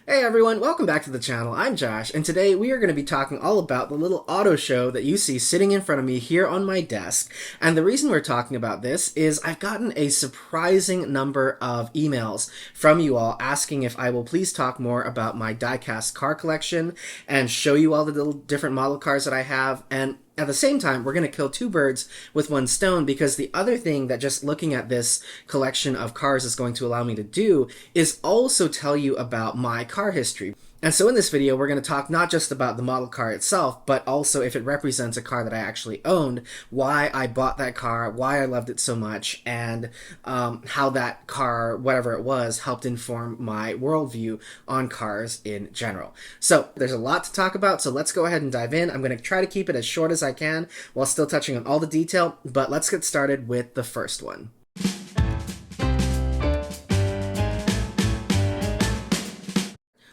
Hey everyone, welcome back to the channel. I'm Josh, and today we are going to be talking all about the little auto show that you see sitting in front of me here on my desk. And the reason we're talking about this is I've gotten a surprising number of emails from you all asking if I will please talk more about my diecast car collection and show you all the little different model cars that I have. And at the same time, we're going to kill two birds with one stone, because the other thing that just looking at this collection of cars is going to allow me to do is also tell you about my car history. And so in this video, we're going to talk not just about the model car itself, but also if it represents a car that I actually owned, why I bought that car, why I loved it so much, and how that car, whatever it was, helped inform my worldview on cars in general. So there's a lot to talk about, so let's go ahead and dive in. I'm going to try to keep it as short as I can while still touching on all the detail, but let's get started with the first one.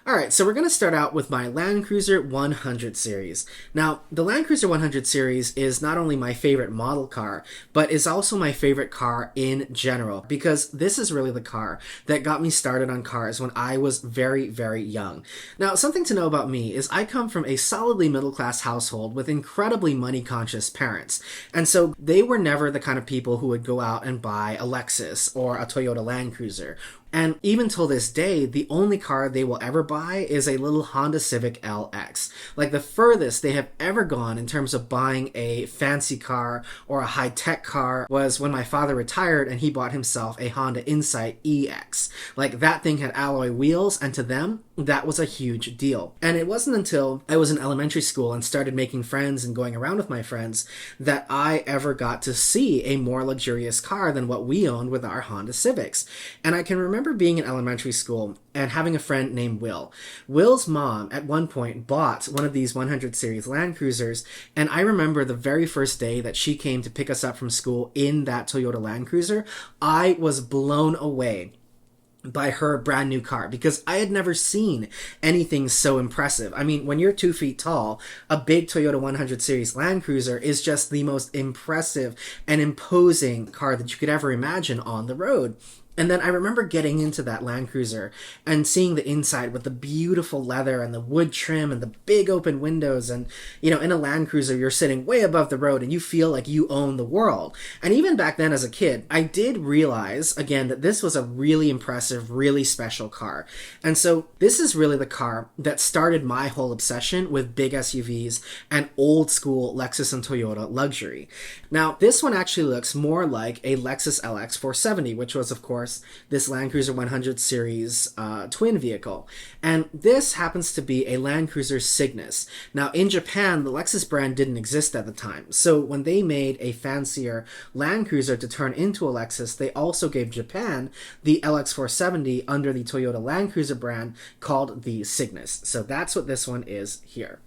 Alright, so we're going to start out with my Land Cruiser 100 series. Now, the Land Cruiser 100 series is not only my favorite model car, but is also my favorite car in general, because this is really the car that got me started on cars when I was very, very young. Now, something to know about me is I come from a solidly middle-class household with incredibly money-conscious parents, and so they were never the kind of people who would go out and buy a Lexus or a Toyota Land Cruiser. And even till this day, the only car they will ever buy is a little Honda Civic LX. Like, the furthest they have ever gone in terms of buying a fancy car or a high-tech car was when my father retired and he bought himself a Honda Insight EX. Like, that thing had alloy wheels, and to them, that was a huge deal. And it wasn't until I was in elementary school and started making friends and going around with my friends that I ever got to see a more luxurious car than what we owned with our Honda Civics. And I can remember being in elementary school and having a friend named Will. Will's mom at one point bought one of these 100 series Land Cruisers, and I remember the very first day that she came to pick us up from school in that Toyota Land Cruiser, I was blown away by her brand new car, because I had never seen anything so impressive. I mean, when you're 2 feet tall, a big Toyota 100 series Land Cruiser is just the most impressive and imposing car that you could ever imagine on the road. And then I remember getting into that Land Cruiser and seeing the inside with the beautiful leather and the wood trim and the big open windows. And, you know, in a Land Cruiser, you're sitting way above the road and you feel like you own the world. And even back then as a kid, I did realize, again, that this was a really impressive, really special car. And so this is really the car that started my whole obsession with big SUVs and old school Lexus and Toyota luxury. Now, this one actually looks more like a Lexus LX 470, which was, of course, this Land Cruiser 100 series twin vehicle. And this happens to be a Land Cruiser Cygnus. Now, in Japan, the Lexus brand didn't exist at the time. So when they made a fancier Land Cruiser to turn into a Lexus, they also gave Japan the LX 470 under the Toyota Land Cruiser brand called the Cygnus. So that's what this one is here.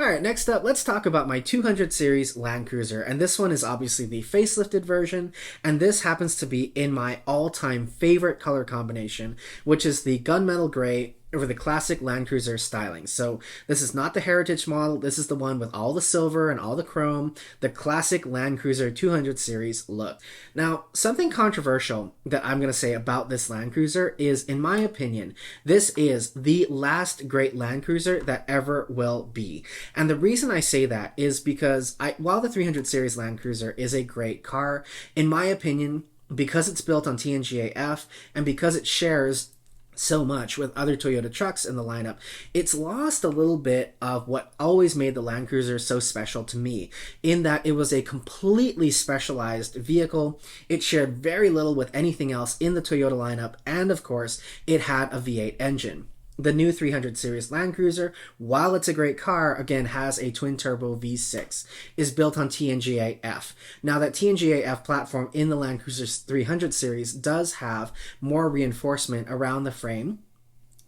Alright, next up, let's talk about my 200 series Land Cruiser, and this one is obviously the facelifted version, and this happens to be in my all-time favorite color combination, which is the gunmetal gray over the classic Land Cruiser styling. So this is not the heritage model, this is the one with all the silver and all the chrome, the classic Land Cruiser 200 series look. Now, something controversial that I'm going to say about this Land Cruiser is, in my opinion, this is the last great Land Cruiser that ever will be. And the reason I say that is because while the 300 series Land Cruiser is a great car, in my opinion, because it's built on TNGA-F and because it shares so much with other Toyota trucks in the lineup, it's lost a little bit of what always made the Land Cruiser so special to me, in that it was a completely specialized vehicle. It shared very little with anything else in the Toyota lineup, and of course, it had a V8 engine. The new 300 series Land Cruiser, while it's a great car, again has a twin-turbo V6, is built on TNGA-F. Now, that TNGA-F platform in the Land Cruiser 300 series does have more reinforcement around the frame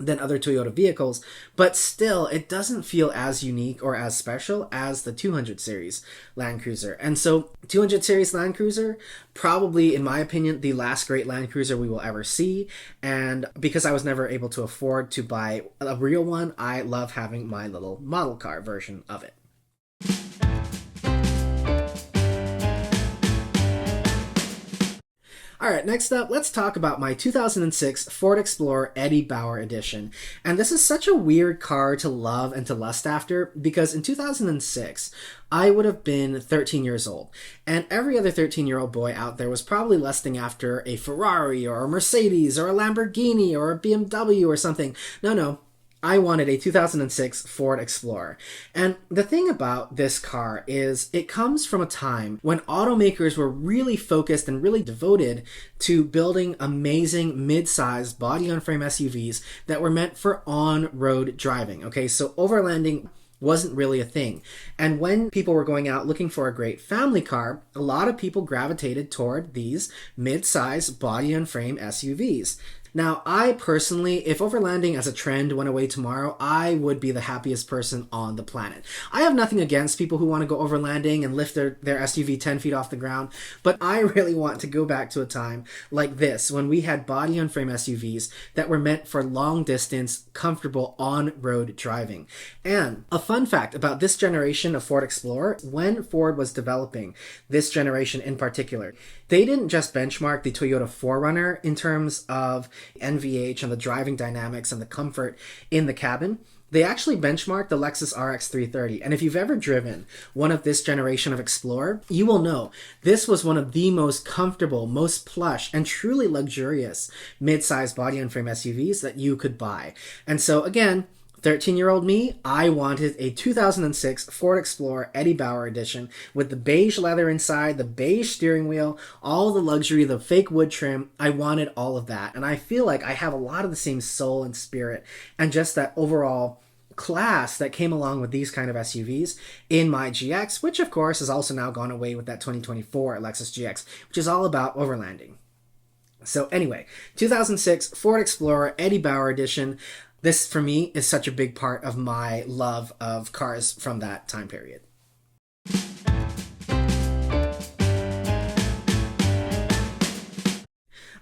than other Toyota vehicles, but still it doesn't feel as unique or as special as the 200 series Land Cruiser. And so 200 series Land Cruiser, probably in my opinion the last great Land Cruiser we will ever see, and because I was never able to afford to buy a real one, I love having my little model car version of it. All right, next up, let's talk about my 2006 Ford Explorer Eddie Bauer edition. And this is such a weird car to love and to lust after because in 2006, I would have been 13 years old. And every other 13-year-old boy out there was probably lusting after a Ferrari or a Mercedes or a Lamborghini or a BMW or something. No. I wanted a 2006 Ford Explorer. And the thing about this car is it comes from a time when automakers were really focused and really devoted to building amazing mid-sized body-on-frame SUVs that were meant for on-road driving. Okay, so overlanding wasn't really a thing. And when people were going out looking for a great family car, a lot of people gravitated toward these mid-size body-on-frame SUVs. Now, I personally, if overlanding as a trend went away tomorrow, I would be the happiest person on the planet. I have nothing against people who want to go overlanding and lift their SUV 10 feet off the ground, but I really want to go back to a time like this when we had body-on-frame SUVs that were meant for long-distance, comfortable on-road driving. And a fun fact about this generation of Ford Explorer, when Ford was developing this generation in particular, they didn't just benchmark the Toyota 4Runner in terms of NVH and the driving dynamics and the comfort in the cabin. They actually benchmarked the Lexus RX 330. And if you've ever driven one of this generation of Explorer, you will know this was one of the most comfortable, most plush, and truly luxurious mid-size body-on-frame SUVs that you could buy. And so again, 13-year-old me, I wanted a 2006 Ford Explorer Eddie Bauer edition with the beige leather inside, the beige steering wheel, all the luxury, the fake wood trim. I wanted all of that. And I feel like I have a lot of the same soul and spirit and just that overall class that came along with these kind of SUVs in my GX, which of course has also now gone away with that 2024 Lexus GX, which is all about overlanding. So anyway, 2006 Ford Explorer Eddie Bauer edition. This, for me, is such a big part of my love of cars from that time period.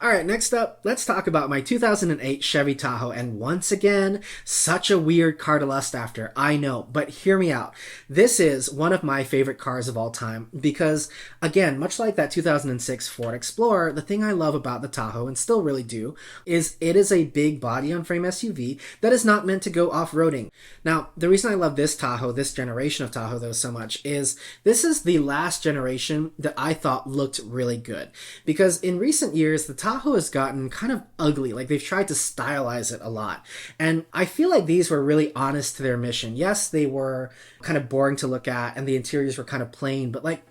All right, next up, let's talk about my 2008 Chevy Tahoe. And once again, such a weird car to lust after, I know, but hear me out. This is one of my favorite cars of all time because, again, much like that 2006 Ford Explorer, the thing I love about the Tahoe, and still really do, is it is a big body-on-frame SUV that is not meant to go off-roading. Now, the reason I love this Tahoe, this generation of Tahoe, though, so much is this is the last generation that I thought looked really good. Because in recent years, the Tahoe has gotten kind of ugly. Like they've tried to stylize it a lot. And I feel like these were really honest to their mission. Yes, they were kind of boring to look at and the interiors were kind of plain, but like,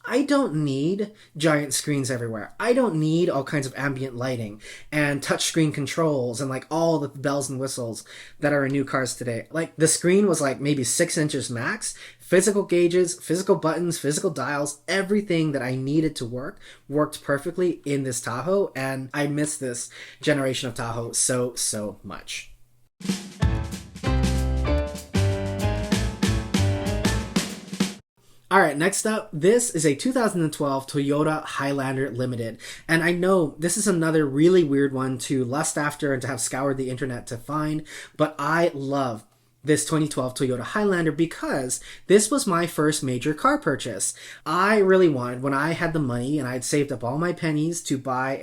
I don't need giant screens everywhere. I don't need all kinds of ambient lighting and touchscreen controls and like all the bells and whistles that are in new cars today. Like the screen was like maybe 6 inches max. Physical gauges, physical buttons, physical dials, everything that I needed to worked perfectly in this Tahoe. And I miss this generation of Tahoe so much. All right, next up, this is a 2012 Toyota Highlander Limited. And I know this is another really weird one to lust after and to have scoured the internet to find, but I love this 2012 Toyota Highlander because this was my first major car purchase. I really wanted, when I had the money and I had saved up all my pennies to buy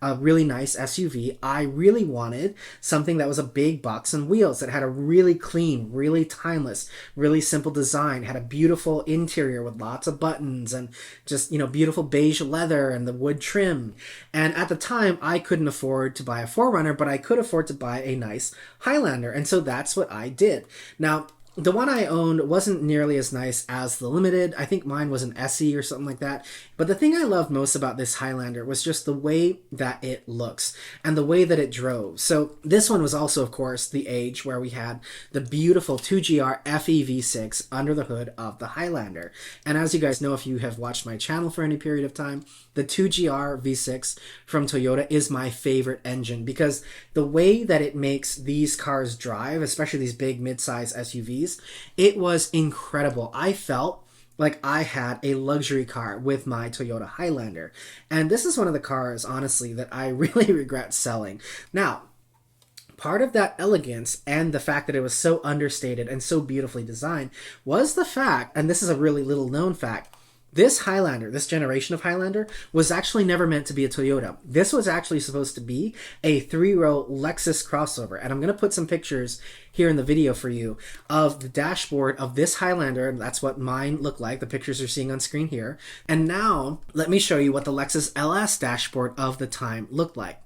a really nice SUV, I really wanted something that was a big box on wheels that had a really clean, really timeless, really simple design, had a beautiful interior with lots of buttons and just, beautiful beige leather and the wood trim. And at the time, I couldn't afford to buy a 4Runner, but I could afford to buy a nice Highlander. And so that's what I did. Now, the one I owned wasn't nearly as nice as the Limited. I think mine was an SE or something like that. But the thing I loved most about this Highlander was just the way that it looks and the way that it drove. So this one was also, of course, the age where we had the beautiful 2GR FE V6 under the hood of the Highlander. And as you guys know, if you have watched my channel for any period of time, the 2GR V6 from Toyota is my favorite engine because the way that it makes these cars drive, especially these big mid-size SUVs, it was incredible. I felt like I had a luxury car with my Toyota Highlander. And this is one of the cars, honestly, that I really regret selling. Now, part of that elegance and the fact that it was so understated and so beautifully designed was the fact, and this is a really little known fact, This Highlander, this generation of Highlander, was actually never meant to be a Toyota. This was actually supposed to be a 3-row Lexus crossover. And I'm going to put some pictures here in the video for you of the dashboard of this Highlander. And that's what mine looked like. The pictures you're seeing on screen here. And now let me show you what the Lexus LS dashboard of the time looked like.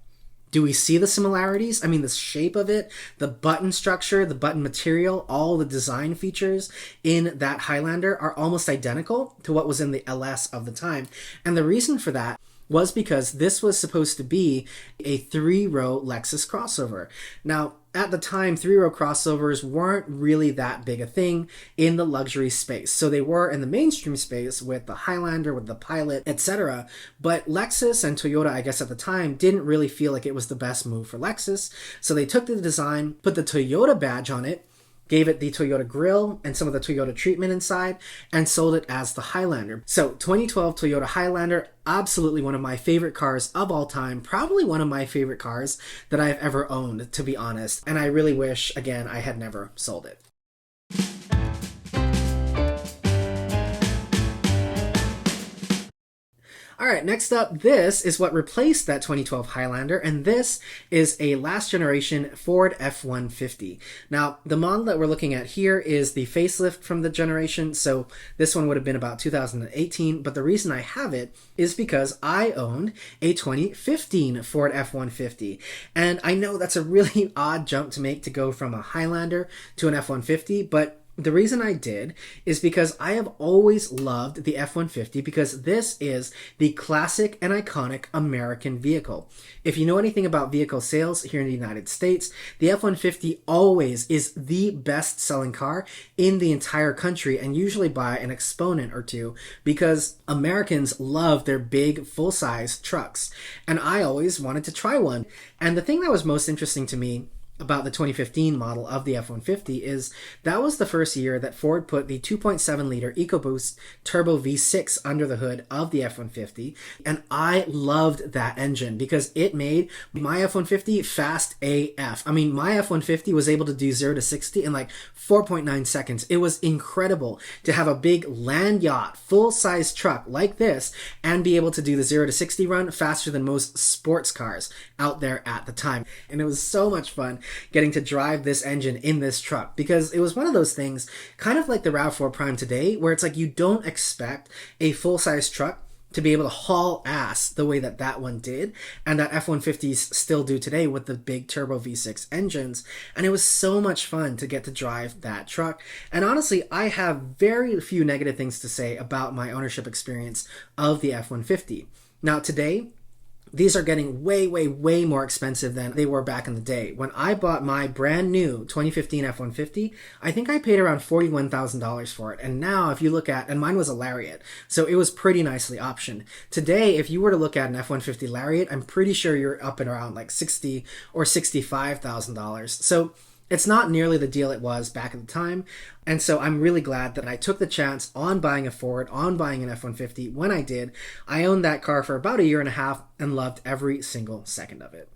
Do we see the similarities? I mean, the shape of it, the button structure, the button material, all the design features in that Highlander are almost identical to what was in the LS of the time. And the reason for that was because this was supposed to be a 3-row Lexus crossover. Now, at the time, 3-row crossovers weren't really that big a thing in the luxury space. So they were in the mainstream space with the Highlander, with the Pilot, etc. But Lexus and Toyota, I guess at the time, didn't really feel like it was the best move for Lexus. So they took the design, put the Toyota badge on it, gave it the Toyota grille and some of the Toyota treatment inside, and sold it as the Highlander. So 2012 Toyota Highlander, absolutely one of my favorite cars of all time, probably one of my favorite cars that I've ever owned, to be honest. And I really wish, again, I had never sold it. All right, next up, this is what replaced that 2012 Highlander, and this is a last generation Ford F-150. Now, the model that we're looking at here is the facelift from the generation, so this one would have been about 2018, but the reason I have it is because I owned a 2015 Ford F-150, and I know that's a really odd jump to make to go from a Highlander to an F-150, but the reason I did is because I have always loved the F-150 because this is the classic and iconic American vehicle. If you know anything about vehicle sales here in the United States, the F-150 always is the best-selling car in the entire country, and usually by an exponent or two, because Americans love their big, full-size trucks. And I always wanted to try one. And the thing that was most interesting to me about the 2015 model of the F-150 is that was the first year that Ford put the 2.7 liter EcoBoost turbo V6 under the hood of the F-150, and I loved that engine because it made my F-150 fast AF. I mean, my F-150 was able to do 0 to 60 in like 4.9 seconds. It was incredible to have a big land yacht, full-size truck like this and be able to do the 0 to 60 run faster than most sports cars out there at the time. And it was so much fun getting to drive this engine in this truck because it was one of those things, kind of like the RAV4 Prime today, where it's like you don't expect a full-size truck to be able to haul ass the way that that one did, and that F-150s still do today with the big turbo V6 engines. And it was so much fun to get to drive that truck. And honestly, I have very few negative things to say about my ownership experience of the F-150. Now today, these are getting way, way, way more expensive than they were back in the day. When I bought my brand new 2015 F-150, I think I paid around $41,000 for it. And now if you look at, and mine was a Lariat, so it was pretty nicely optioned. Today, if you were to look at an F-150 Lariat, I'm pretty sure you're up and around like $60,000 or $65,000. So it's not nearly the deal it was back at the time. And so I'm really glad that I took the chance on buying a Ford, on buying an F-150 when I did. I owned that car for about a year and a half and loved every single second of it.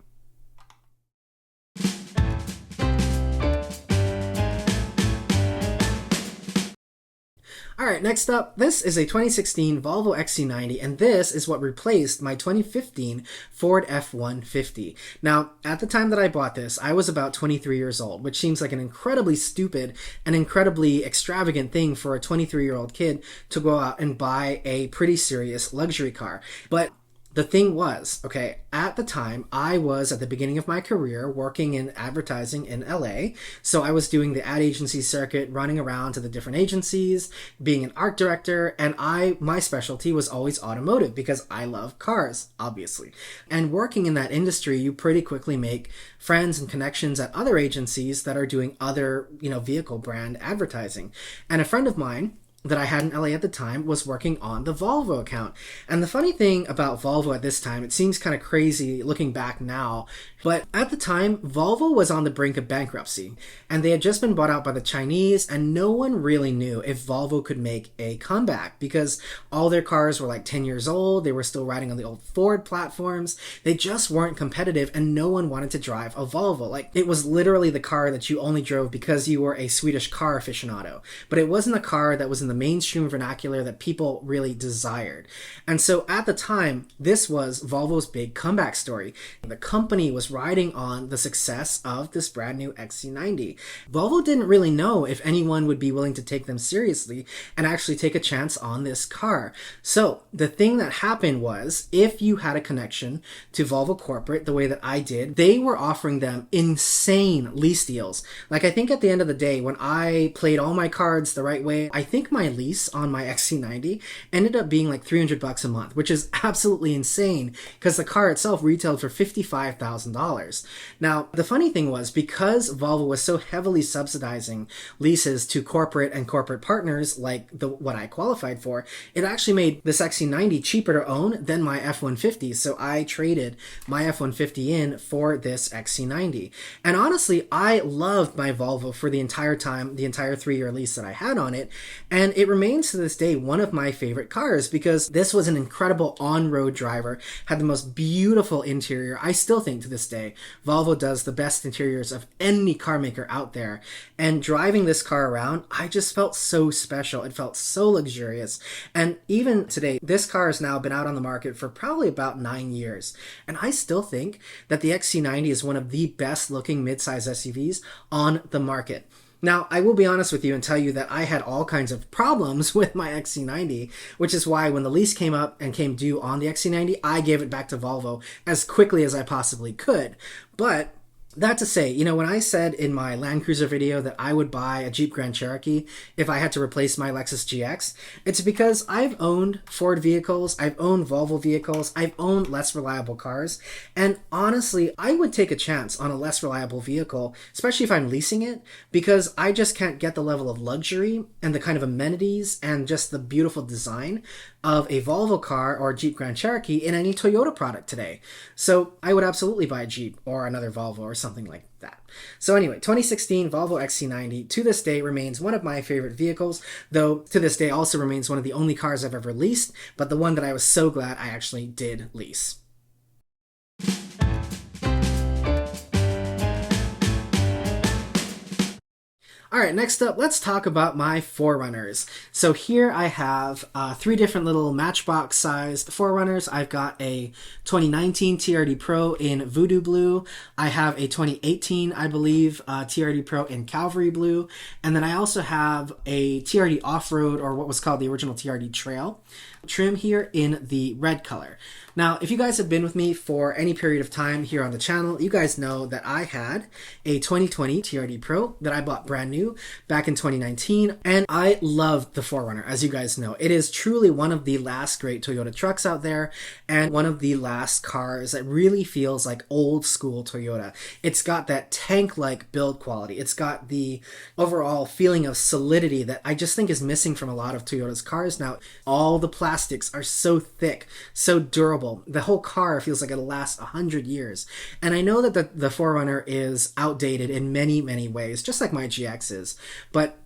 All right, next up, this is a 2016 Volvo XC90, and this is what replaced my 2015 Ford F-150. Now, at the time that I bought this, I was about 23 years old, which seems like an incredibly stupid and incredibly extravagant thing for a 23-year-old kid to go out and buy a pretty serious luxury car. But the thing was, okay, at the time, I was at the beginning of my career working in advertising in LA. So I was doing the ad agency circuit, running around to the different agencies, being an art director, and my specialty was always automotive because I love cars, obviously. And working in that industry, you pretty quickly make friends and connections at other agencies that are doing other, vehicle brand advertising. And a friend of mine that I had in LA at the time was working on the Volvo account. And the funny thing about Volvo at this time, it seems kind of crazy looking back now, but at the time, Volvo was on the brink of bankruptcy, and they had just been bought out by the Chinese, and no one really knew if Volvo could make a comeback because all their cars were like 10 years old, they were still riding on the old Ford platforms, they just weren't competitive, and no one wanted to drive a Volvo. Like, it was literally the car that you only drove because you were a Swedish car aficionado, but it wasn't a car that was in in the mainstream vernacular that people really desired. And so at the time, this was Volvo's big comeback story. The company was riding on the success of this brand new XC90. Volvo didn't really know if anyone would be willing to take them seriously and actually take a chance on this car. So the thing that happened was, if you had a connection to Volvo corporate the way that I did, they were offering them insane lease deals. Like, I think at the end of the day, when I played all my cards the right way, I think my lease on my XC90 ended up being like $300 a month, which is absolutely insane because the car itself retailed for $55,000. Now, the funny thing was, because Volvo was so heavily subsidizing leases to corporate and corporate partners like what I qualified for, it actually made this XC90 cheaper to own than my F-150. So I traded my F-150 in for this XC90. And honestly, I loved my Volvo for the entire time, the entire 3-year lease that I had on it. And it remains to this day one of my favorite cars because this was an incredible on-road driver, had the most beautiful interior. I still think to this day, Volvo does the best interiors of any car maker out there. And driving this car around, I just felt so special. It felt so luxurious. And even today, this car has now been out on the market for probably about 9 years. And I still think that the XC90 is one of the best looking midsize SUVs on the market. Now, I will be honest with you and tell you that I had all kinds of problems with my XC90, which is why when the lease came up and came due on the XC90, I gave it back to Volvo as quickly as I possibly could. But that to say, you know, when I said in my Land Cruiser video that I would buy a Jeep Grand Cherokee if I had to replace my Lexus GX, it's because I've owned Ford vehicles, I've owned Volvo vehicles, I've owned less reliable cars, and honestly, I would take a chance on a less reliable vehicle, especially if I'm leasing it, because I just can't get the level of luxury and the kind of amenities and just the beautiful design of a Volvo car or a Jeep Grand Cherokee in any Toyota product today. So I would absolutely buy a Jeep or another Volvo or something like that. So anyway, 2016 Volvo XC90 to this day remains one of my favorite vehicles, though to this day also remains one of the only cars I've ever leased, but the one that I was so glad I actually did lease. All right, next up, let's talk about my 4Runners. So here I have 3 different little matchbox-sized 4Runners. I've got a 2019 TRD Pro in Voodoo Blue. I have a 2018, I believe, TRD Pro in Calvary Blue. And then I also have a TRD Off-Road, or what was called the original TRD Trail, trim here in the red color. Now, if you guys have been with me for any period of time here on the channel, you guys know that I had a 2020 TRD Pro that I bought brand new back in 2019, and I loved the 4Runner, as you guys know. It is truly one of the last great Toyota trucks out there, and one of the last cars that really feels like old school Toyota. It's got that tank-like build quality. It's got the overall feeling of solidity that I just think is missing from a lot of Toyota's cars now. All the plastics are so thick, so durable. The whole car feels like it'll last 100 years. And I know that the 4Runner is outdated in many, many ways, just like my GX is. But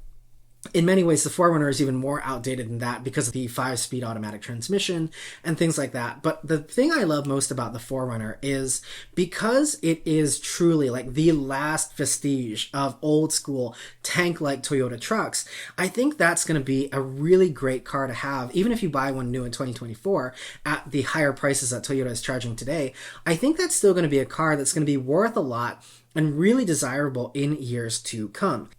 in many ways, the 4Runner is even more outdated than that because of the 5-speed automatic transmission and things like that. But the thing I love most about the 4Runner is because it is truly like the last vestige of old school tank-like Toyota trucks, I think that's going to be a really great car to have, even if you buy one new in 2024 at the higher prices that Toyota is charging today. I think that's still going to be a car that's going to be worth a lot and really desirable in years to come.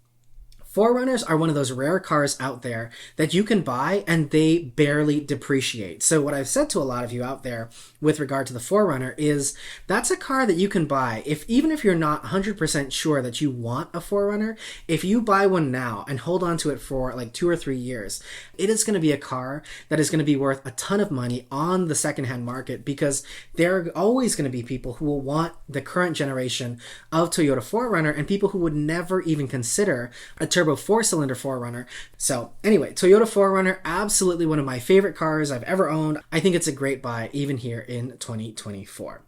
4Runners are one of those rare cars out there that you can buy and they barely depreciate. So what I've said to a lot of you out there with regard to the 4Runner is that's a car that you can buy even if you're not 100% sure that you want a 4Runner. If you buy one now and hold on to it for like 2 or 3 years, it is going to be a car that is going to be worth a ton of money on the secondhand market, because there are always going to be people who will want the current generation of Toyota 4Runner and people who would never even consider a turbo 4-cylinder 4Runner. So anyway, Toyota 4Runner, absolutely one of my favorite cars I've ever owned. I think it's a great buy even here in 2024.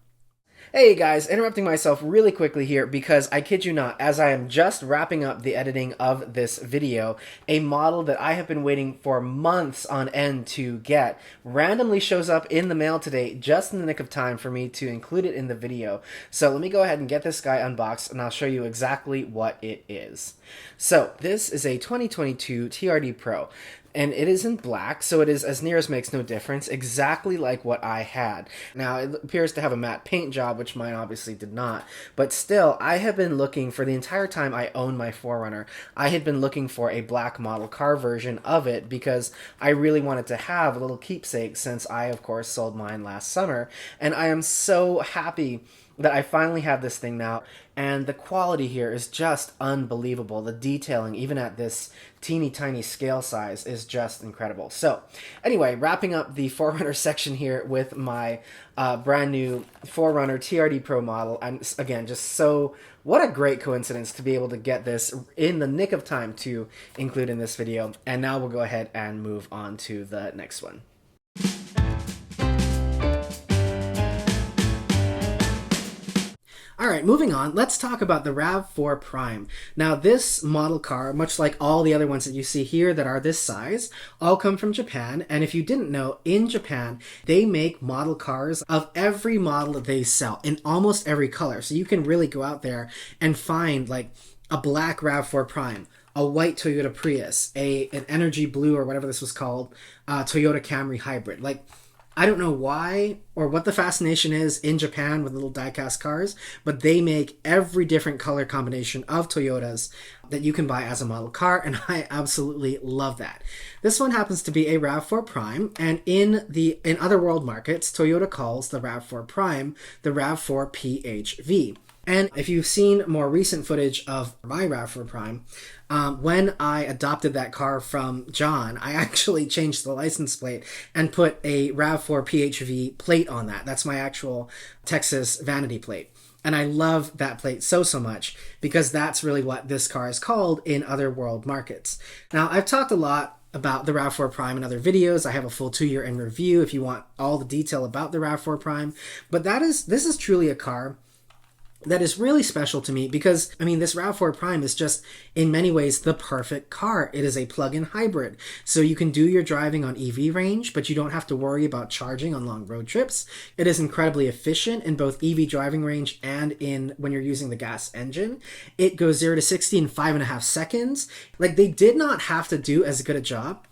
Hey guys, interrupting myself really quickly here because I kid you not, as I am just wrapping up the editing of this video, a model that I have been waiting for months on end to get randomly shows up in the mail today, just in the nick of time for me to include it in the video. So let me go ahead and get this guy unboxed and I'll show you exactly what it is. So this is a 2022 TRD Pro. and it is in black, so it is, as near as makes no difference, exactly like what I had. Now, it appears to have a matte paint job, which mine obviously did not, but still, I have been looking for the entire time I owned my 4Runner. I had been looking for a black model car version of it because I really wanted to have a little keepsake, since I, of course, sold mine last summer, and I am so happy that I finally have this thing now, and the quality here is just unbelievable. The detailing, even at this teeny tiny scale size, is just incredible. So anyway, wrapping up the 4Runner section here with my brand new 4Runner TRD Pro model, and again, just so, what a great coincidence to be able to get this in the nick of time to include in this video. And now we'll go ahead and move on to the next one. Alright, moving on, let's talk about the RAV4 Prime. Now, this model car, much like all the other ones that you see here that are this size, all come from Japan, and if you didn't know, in Japan, they make model cars of every model that they sell, in almost every color. So you can really go out there and find, like, a black RAV4 Prime, a white Toyota Prius, an energy blue, or whatever this was called, Toyota Camry hybrid. Like, I don't know why or what the fascination is in Japan with little diecast cars, but they make every different color combination of Toyotas that you can buy as a model car, and I absolutely love that. This one happens to be a RAV4 Prime, and in other world markets, Toyota calls the RAV4 Prime the RAV4 PHV. And if you've seen more recent footage of my RAV4 Prime, when I adopted that car from John, I actually changed the license plate and put a RAV4 PHV plate on that. That's my actual Texas vanity plate. And I love that plate so much because that's really what this car is called in other world markets. Now, I've talked a lot about the RAV4 Prime in other videos. I have a full 2-year in review if you want all the detail about the RAV4 Prime. But this is truly a car that is really special to me because, I mean, this RAV4 Prime is just, in many ways, the perfect car. It is a plug-in hybrid, so you can do your driving on EV range, but you don't have to worry about charging on long road trips. It is incredibly efficient in both EV driving range and when you're using the gas engine. It goes 0 to 60 in 5.5 seconds. Like, they did not have to do as good a job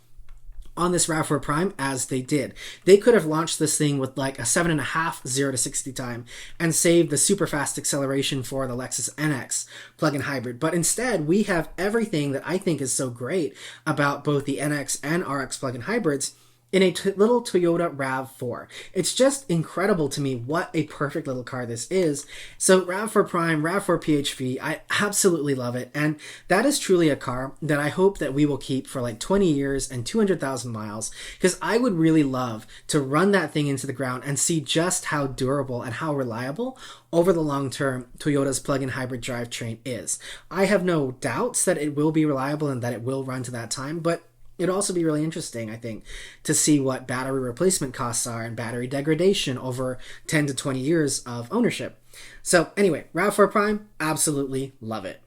on this RAV4 Prime as they did. They could have launched this thing with like a 7.5 0 to 60 time and saved the super fast acceleration for the Lexus NX plug-in hybrid. But instead, we have everything that I think is so great about both the NX and RX plug-in hybrids in a little Toyota RAV4. It's just incredible to me what a perfect little car this is. So RAV4 Prime, RAV4 PHV, I absolutely love it. And that is truly a car that I hope that we will keep for like 20 years and 200,000 miles, because I would really love to run that thing into the ground and see just how durable and how reliable over the long term Toyota's plug-in hybrid drivetrain is. I have no doubts that it will be reliable and that it will run to that time, but it'd also be really interesting, I think, to see what battery replacement costs are and battery degradation over 10 to 20 years of ownership. So anyway, RAV4 Prime, absolutely love it.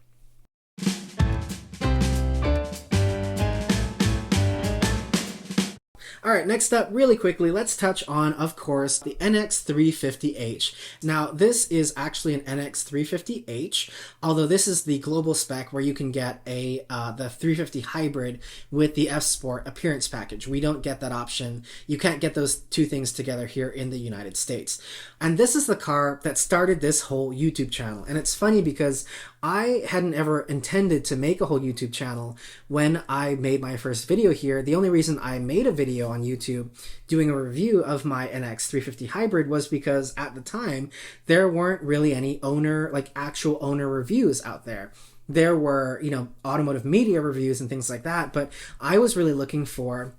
All right, next up, really quickly, let's touch on, of course, the NX350h. Now, this is actually an NX350h, although this is the global spec where you can get the 350 hybrid with the F-Sport appearance package. We don't get that option. You can't get those two things together here in the United States. And this is the car that started this whole YouTube channel. And it's funny because I hadn't ever intended to make a whole YouTube channel when I made my first video here. The only reason I made a video on YouTube doing a review of my NX350 hybrid was because at the time there weren't really any actual owner reviews out there. There were, automotive media reviews and things like that, but I was really looking for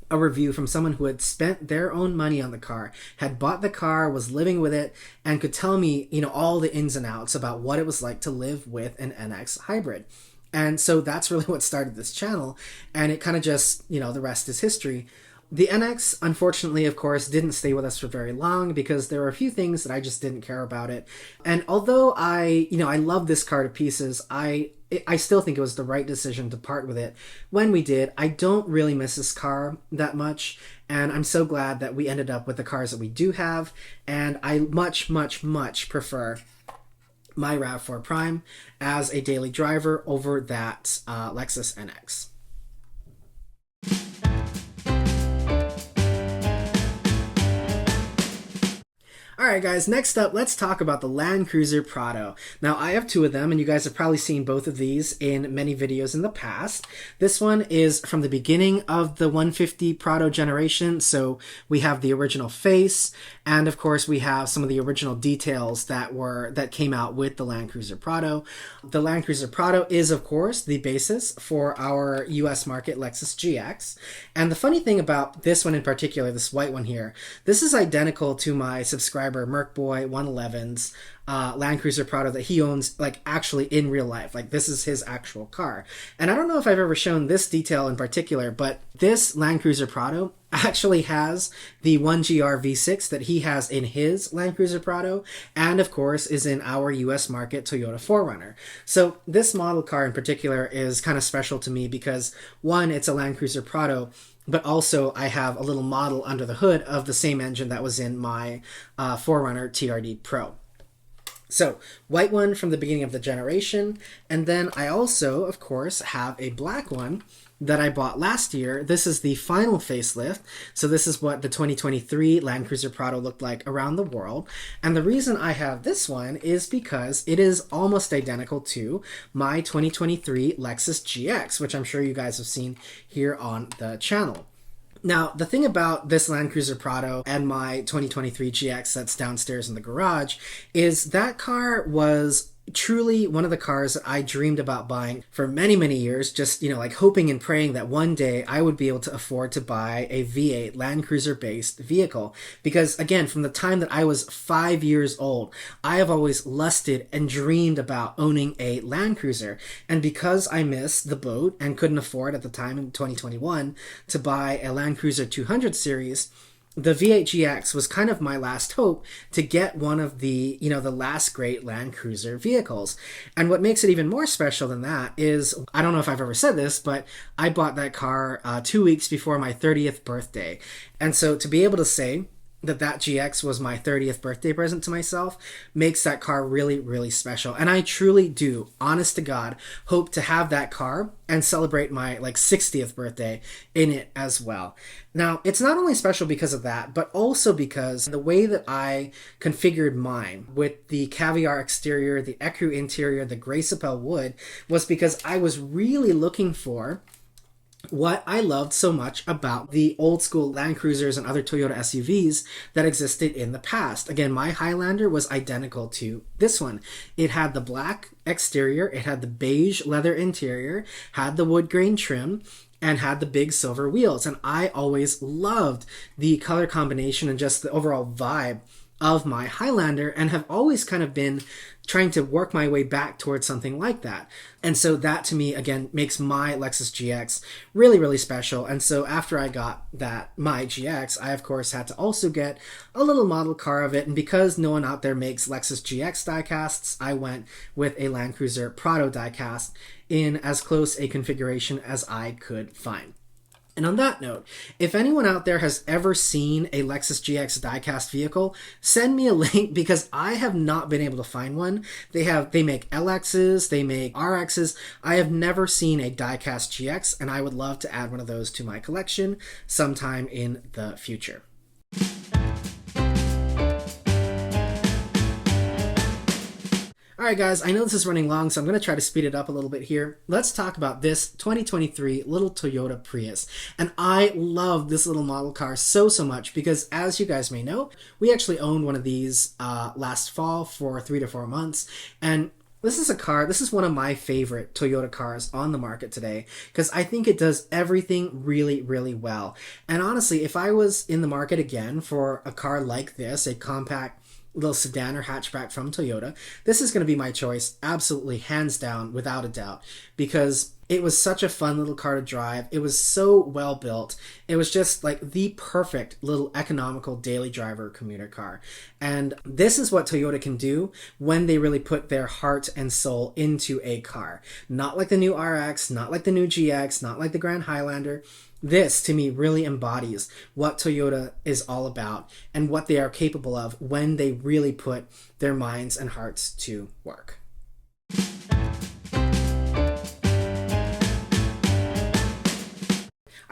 a review from someone who had spent their own money on the car, had bought the car, was living with it, and could tell me, all the ins and outs about what it was like to live with an NX hybrid. And so that's really what started this channel, and it kind of just, the rest is history. The NX, unfortunately, of course, didn't stay with us for very long because there were a few things that I just didn't care about it. And although I love this car to pieces, I still think it was the right decision to part with it when we did. I don't really miss this car that much, and I'm so glad that we ended up with the cars that we do have, and I much, much, much prefer my RAV4 Prime as a daily driver over that Lexus NX. Alright guys, next up, let's talk about the Land Cruiser Prado. Now I have two of them, and you guys have probably seen both of these in many videos in the past. This one is from the beginning of the 150 Prado generation, so we have the original face, and of course we have some of the original details that came out with the Land Cruiser Prado. The Land Cruiser Prado is of course the basis for our US market Lexus GX, and the funny thing about this one in particular, this white one here, this is identical to my subscriber Merkboy 111's Land Cruiser Prado that he owns, like, actually in real life. Like, this is his actual car. And I don't know if I've ever shown this detail in particular, but this Land Cruiser Prado actually has the 1GR V6 that he has in his Land Cruiser Prado, and of course is in our US market Toyota 4Runner. So this model car in particular is kind of special to me because, one, it's a Land Cruiser Prado, but also I have a little model under the hood of the same engine that was in my 4Runner TRD Pro. So, white one from the beginning of the generation, and then I also, of course, have a black one that I bought last year. This is the final facelift, so this is what the 2023 Land Cruiser Prado looked like around the world, and the reason I have this one is because it is almost identical to my 2023 Lexus GX, which I'm sure you guys have seen here on the channel. Now, the thing about this Land Cruiser Prado and my 2023 GX that's downstairs in the garage is that car was truly one of the cars that I dreamed about buying for many, many years, just, like hoping and praying that one day I would be able to afford to buy a V8 Land Cruiser based vehicle. Because again, from the time that I was 5 years old, I have always lusted and dreamed about owning a Land Cruiser. And because I missed the boat and couldn't afford at the time in 2021 to buy a Land Cruiser 200 series, the V8 GX was kind of my last hope to get one of the, the last great Land Cruiser vehicles. And what makes it even more special than that is, I don't know if I've ever said this, but I bought that car 2 weeks before my 30th birthday. And so to be able to say that GX was my 30th birthday present to myself makes that car really, really special. And I truly do, honest to God, hope to have that car and celebrate my 60th birthday in it as well. Now, it's not only special because of that, but also because the way that I configured mine with the caviar exterior, the ecru interior, the gray sapel wood, was because I was really looking for what I loved so much about the old school Land Cruisers and other Toyota SUVs that existed in the past. Again, my Highlander was identical to this one. It had the black exterior, it had the beige leather interior, had the wood grain trim, and had the big silver wheels. And I always loved the color combination and just the overall vibe of my Highlander, and have always kind of been trying to work my way back towards something like that. And so that to me, again, makes my Lexus GX really, really special. And so after I got my GX, I of course had to also get a little model car of it. And because no one out there makes Lexus GX diecasts, I went with a Land Cruiser Prado diecast in as close a configuration as I could find. And on that note, if anyone out there has ever seen a Lexus GX diecast vehicle, send me a link because I have not been able to find one. They make LXs, they make RXs. I have never seen a diecast GX, and I would love to add one of those to my collection sometime in the future. Alright guys, I know this is running long, so I'm going to try to speed it up a little bit here. Let's talk about this 2023 little Toyota Prius. And I love this little model car so much because, as you guys may know, we actually owned one of these last fall for 3 to 4 months. And this is one of my favorite Toyota cars on the market today because I think it does everything really, really well. And honestly, if I was in the market again for a car like this, a compact little sedan or hatchback from Toyota, this is going to be my choice, absolutely, hands down, without a doubt, because it was such a fun little car to drive. It was so well built. It was just like the perfect little economical daily driver commuter car. And this is what Toyota can do when they really put their heart and soul into a car. Not like the new RX, not like the new GX, not like the Grand Highlander. This, to me, really embodies what Toyota is all about and what they are capable of when they really put their minds and hearts to work.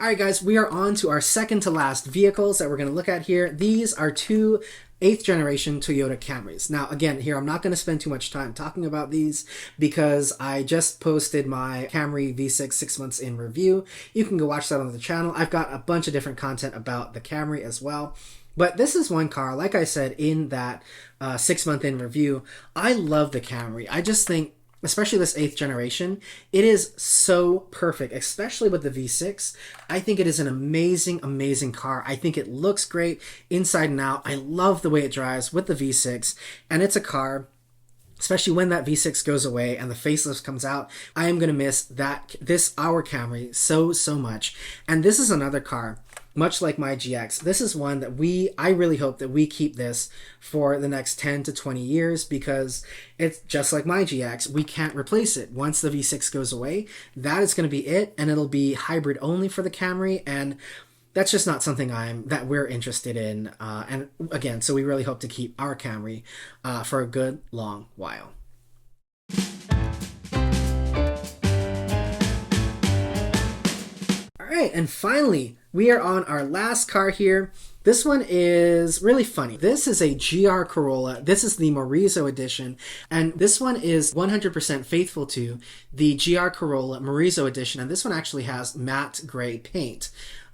Alright guys, we are on to our second to last vehicles that we're going to look at here. These are two 8th generation Toyota Camrys. Now, again, here I'm not going to spend too much time talking about these because I just posted my Camry V6 6 months in review. You can go watch that on the channel. I've got a bunch of different content about the Camry as well. But this is one car, like I said in that 6 month in review, I love the Camry. I just think, especially this 8th generation, it is so perfect, especially with the V6. I think it is an amazing, amazing car. I think it looks great inside and out. I love the way it drives with the V6, and it's a car, especially when that V6 goes away and the facelift comes out, I am going to miss our Camry so much. And this is another car, much like my GX, this is one that I really hope that we keep this for the next 10 to 20 years because it's just like my GX. We can't replace it. Once the V6 goes away, that is going to be it, and it'll be hybrid only for the Camry, and that's just not something that we're interested in. And again, so we really hope to keep our Camry for a good long while. All right, and finally, we are on our last car here. This one is really funny. This is a GR Corolla. This is the Morizo edition, and this one is 100% faithful to the GR Corolla Morizo edition, and this one actually has matte gray paint.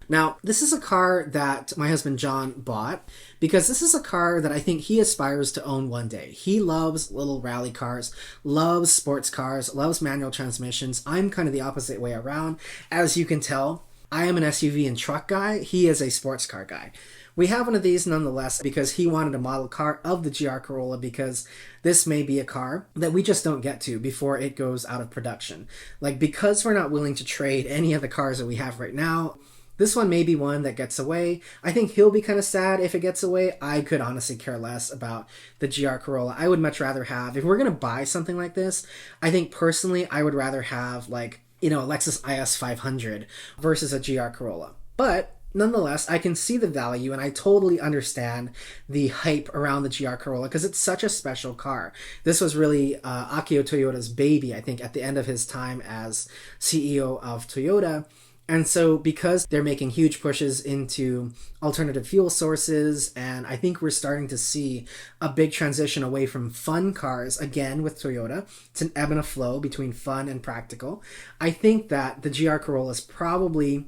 Now, this is a car that my husband John bought because this is a car that I think he aspires to own one day. He loves little rally cars, loves sports cars, loves manual transmissions. I'm kind of the opposite way around. As you can tell, I am an SUV and truck guy. He is a sports car guy. We have one of these nonetheless because he wanted a model car of the GR Corolla because this may be a car that we just don't get to before it goes out of production. Like, because we're not willing to trade any of the cars that we have right now, this one may be one that gets away. I think he'll be kind of sad if it gets away. I could honestly care less about the GR Corolla. I would much rather have, if we're going to buy something like this, I think personally I would rather have like, a Lexus IS 500 versus a GR Corolla. But nonetheless, I can see the value, and I totally understand the hype around the GR Corolla because it's such a special car. This was really Akio Toyoda's baby, I think, at the end of his time as CEO of Toyota. And so because they're making huge pushes into alternative fuel sources, and I think we're starting to see a big transition away from fun cars, again with Toyota, it's an ebb and a flow between fun and practical. I think that the GR Corolla is probably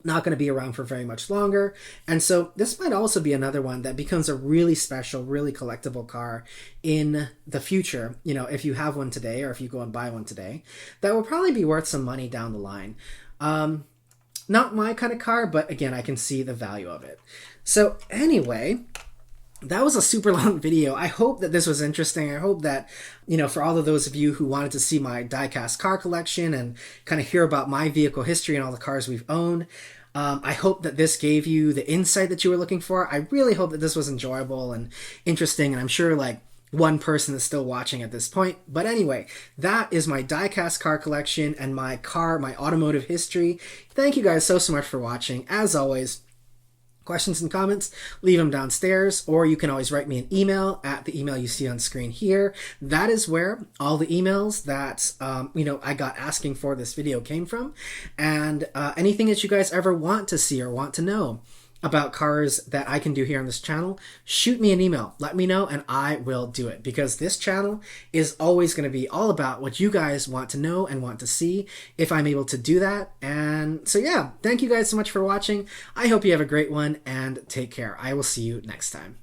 not going to be around for very much longer. And so this might also be another one that becomes a really special, really collectible car in the future. If you have one today or if you go and buy one today, that will probably be worth some money down the line. Not my kind of car, but again, I can see the value of it. So anyway, that was a super long video. I hope that this was interesting. I hope that, for all of those of you who wanted to see my diecast car collection and kind of hear about my vehicle history and all the cars we've owned, I hope that this gave you the insight that you were looking for. I really hope that this was enjoyable and interesting, and I'm sure one person is still watching at this point. But anyway, that is my diecast car collection and my automotive history. Thank you guys so much for watching. As always, questions and comments, leave them downstairs, or you can always write me an email at the email you see on screen here. That is where all the emails that I got asking for this video came from, and anything that you guys ever want to see or want to know about cars that I can do here on this channel, shoot me an email. Let me know and I will do it, because this channel is always going to be all about what you guys want to know and want to see, if I'm able to do that. And so yeah, thank you guys so much for watching. I hope you have a great one and take care. I will see you next time.